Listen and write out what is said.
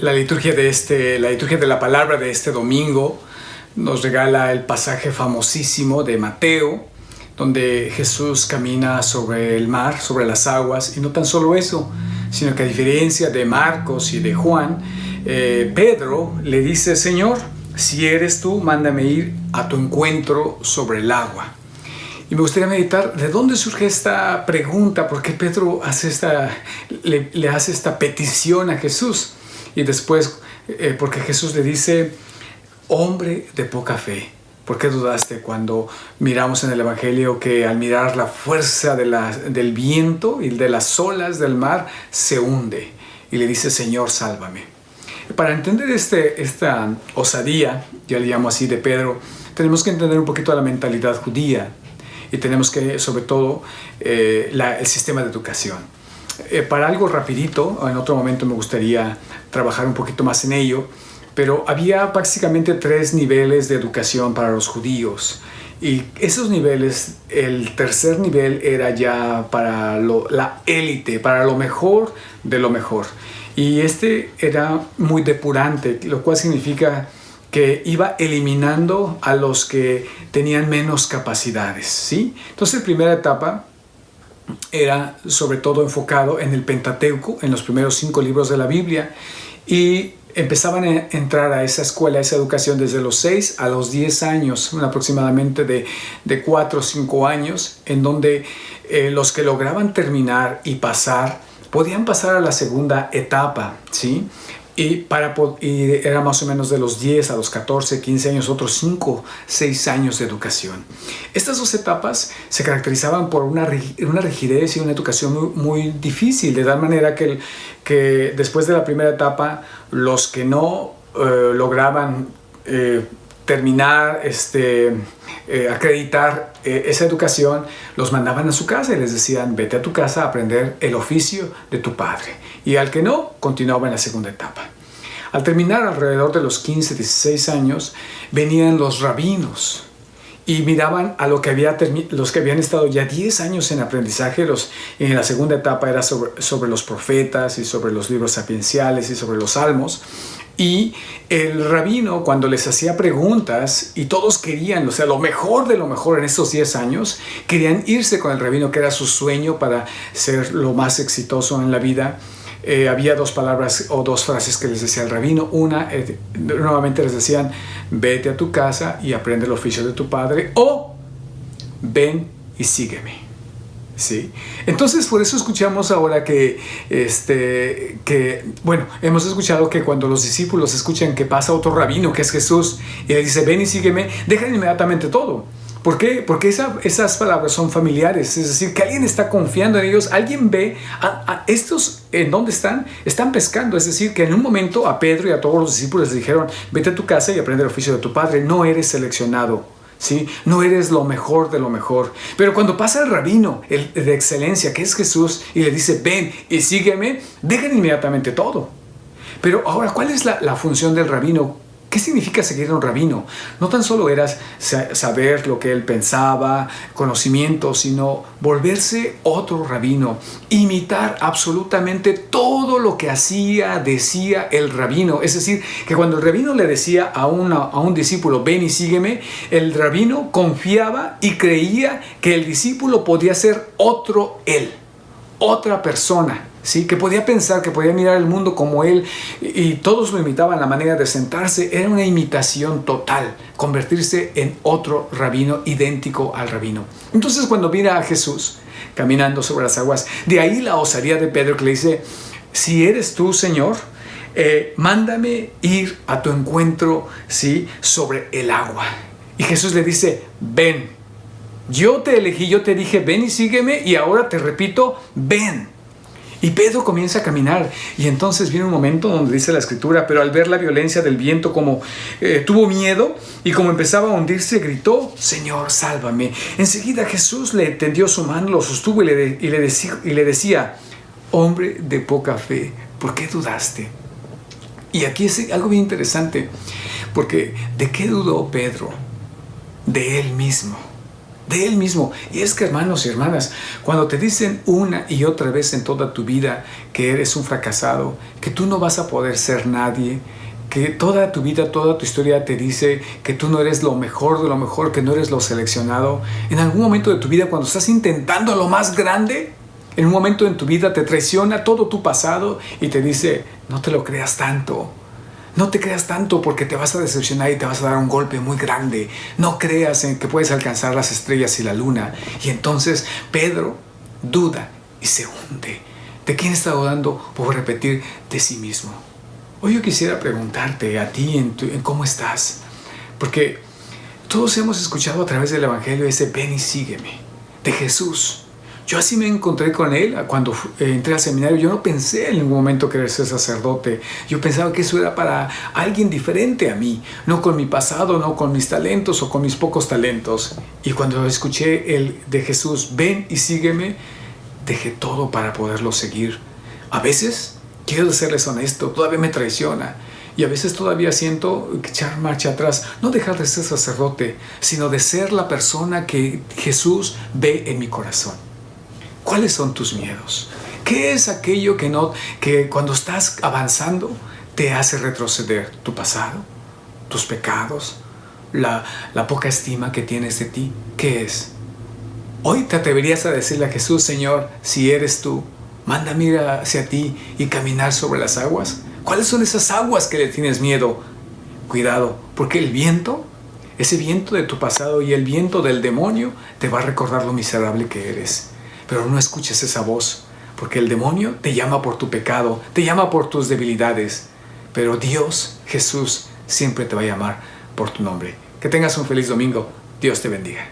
La liturgia de la palabra de este domingo nos regala el pasaje famosísimo de Mateo, donde Jesús camina sobre el mar, sobre las aguas, y no tan solo eso, sino que a diferencia de Marcos y de Juan, Pedro le dice: Señor, si eres tú, mándame ir a tu encuentro sobre el agua. Y me gustaría meditar de dónde surge esta pregunta, por qué Pedro le hace esta petición a Jesús. Y después, porque Jesús le dice: hombre de poca fe, ¿por qué dudaste? Cuando miramos en el Evangelio que al mirar la fuerza del viento y de las olas del mar se hunde, y le dice: Señor, sálvame. Para entender esta osadía, ya le llamo así, de Pedro, tenemos que entender un poquito la mentalidad judía, y tenemos que, sobre todo, el sistema de educación. Para algo rapidito, en otro momento me gustaría trabajar un poquito más en ello, pero había básicamente 3 niveles de educación para los judíos. Y esos niveles, el tercer nivel era ya para la élite, para lo mejor de lo mejor. Y este era muy depurante, lo cual significa que iba eliminando a los que tenían menos capacidades, ¿sí? Entonces, la primera etapa era sobre todo enfocado en el Pentateuco, en los primeros 5 libros de la Biblia, y empezaban a entrar a esa escuela, a esa educación desde los 6 a los 10 años, aproximadamente de 4 o 5 años, en donde los que lograban terminar y pasar, podían pasar a la segunda etapa, ¿sí? Y era más o menos de los 10 a los 14, 15 años, otros 5, 6 años de educación. Estas 2 etapas se caracterizaban por una rigidez y una educación muy, muy difícil, de tal manera que después de la primera etapa, los que no lograban terminar, acreditar esa educación, los mandaban a su casa y les decían: vete a tu casa a aprender el oficio de tu padre. Y al que no, continuaba en la segunda etapa. Al terminar alrededor de los 15, 16 años, venían los rabinos y miraban a los que habían estado ya 10 años en aprendizaje. En la segunda etapa era sobre los profetas y sobre los libros sapienciales y sobre los salmos. Y el rabino, cuando les hacía preguntas, y todos querían, lo mejor de lo mejor en estos 10 años, querían irse con el rabino, que era su sueño para ser lo más exitoso en la vida. Había 2 palabras o 2 frases que les decía el rabino. Una, nuevamente les decían: vete a tu casa y aprende el oficio de tu padre, o ven y sígueme. ¿Sí? Entonces, por eso escuchamos ahora hemos escuchado que cuando los discípulos escuchan que pasa otro rabino, que es Jesús, y le dice: ven y sígueme, dejan inmediatamente todo. ¿Por qué? Porque esas palabras son familiares, es decir, que alguien está confiando en ellos, alguien ve a estos en dónde están pescando, es decir, que en un momento a Pedro y a todos los discípulos les dijeron: vete a tu casa y aprende el oficio de tu padre, no eres seleccionado, ¿sí? No eres lo mejor de lo mejor. Pero cuando pasa el rabino, el de excelencia, que es Jesús, y le dice: ven y sígueme, dejan inmediatamente todo. Pero ahora, ¿cuál es la función del rabino? ¿Qué significa seguir a un rabino? No tan solo era saber lo que él pensaba, conocimiento, sino volverse otro rabino, imitar absolutamente todo lo que decía el rabino. Es decir, que cuando el rabino le decía a un discípulo: ven y sígueme, el rabino confiaba y creía que el discípulo podía ser otro él, otra persona, ¿sí? Que podía pensar, que podía mirar el mundo como él, y todos lo imitaban. La manera de sentarse era una imitación total, convertirse en otro rabino, idéntico al rabino. Entonces, cuando mira a Jesús caminando sobre las aguas, de ahí la osadía de Pedro, que le dice: si eres tú, Señor, mándame ir a tu encuentro, ¿sí?, sobre el agua. Y Jesús le dice: ven, yo te elegí, yo te dije: ven y sígueme, y ahora te repito: ven. Y Pedro comienza a caminar, y entonces viene un momento donde dice la Escritura: pero al ver la violencia del viento, como tuvo miedo, y como empezaba a hundirse, gritó: Señor, sálvame. Enseguida Jesús le tendió su mano, lo sostuvo y le decía: hombre de poca fe, ¿por qué dudaste? Y aquí es algo bien interesante, porque ¿de qué dudó Pedro? De él mismo. de Él mismo. Y es que, hermanos y hermanas, cuando te dicen una y otra vez en toda tu vida que eres un fracasado, que tú no vas a poder ser nadie, que toda tu vida, toda tu historia te dice que tú no eres lo mejor de lo mejor, que no eres lo seleccionado, en algún momento de tu vida, cuando estás intentando lo más grande, en un momento en tu vida te traiciona todo tu pasado y te dice, no te lo creas tanto. No te creas tanto porque te vas a decepcionar y te vas a dar un golpe muy grande. No creas en que puedes alcanzar las estrellas y la luna. Y entonces Pedro duda y se hunde. ¿De quién está dudando? Por repetir, de sí mismo. Hoy yo quisiera preguntarte a ti en cómo estás. Porque todos hemos escuchado a través del Evangelio ese ven y sígueme de Jesús. Yo así me encontré con Él cuando entré al seminario. Yo no pensé en ningún momento querer ser sacerdote. Yo pensaba que eso era para alguien diferente a mí, no con mi pasado, no con mis talentos o con mis pocos talentos. Y cuando escuché el de Jesús, ven y sígueme, dejé todo para poderlo seguir. A veces, quiero serles honesto, todavía me traiciona. Y a veces todavía siento echar marcha atrás, no dejar de ser sacerdote, sino de ser la persona que Jesús ve en mi corazón. ¿Cuáles son tus miedos? ¿Qué es aquello que cuando estás avanzando te hace retroceder? ¿Tu pasado? ¿Tus pecados? ¿La poca estima que tienes de ti? ¿Qué es? Hoy te atreverías a decirle a Jesús, Señor, si eres tú, mándame ir hacia ti y caminar sobre las aguas. ¿Cuáles son esas aguas que le tienes miedo? Cuidado, porque el viento, ese viento de tu pasado y el viento del demonio te va a recordar lo miserable que eres. Pero no escuches esa voz, porque el demonio te llama por tu pecado, te llama por tus debilidades. Pero Dios, Jesús, siempre te va a llamar por tu nombre. Que tengas un feliz domingo. Dios te bendiga.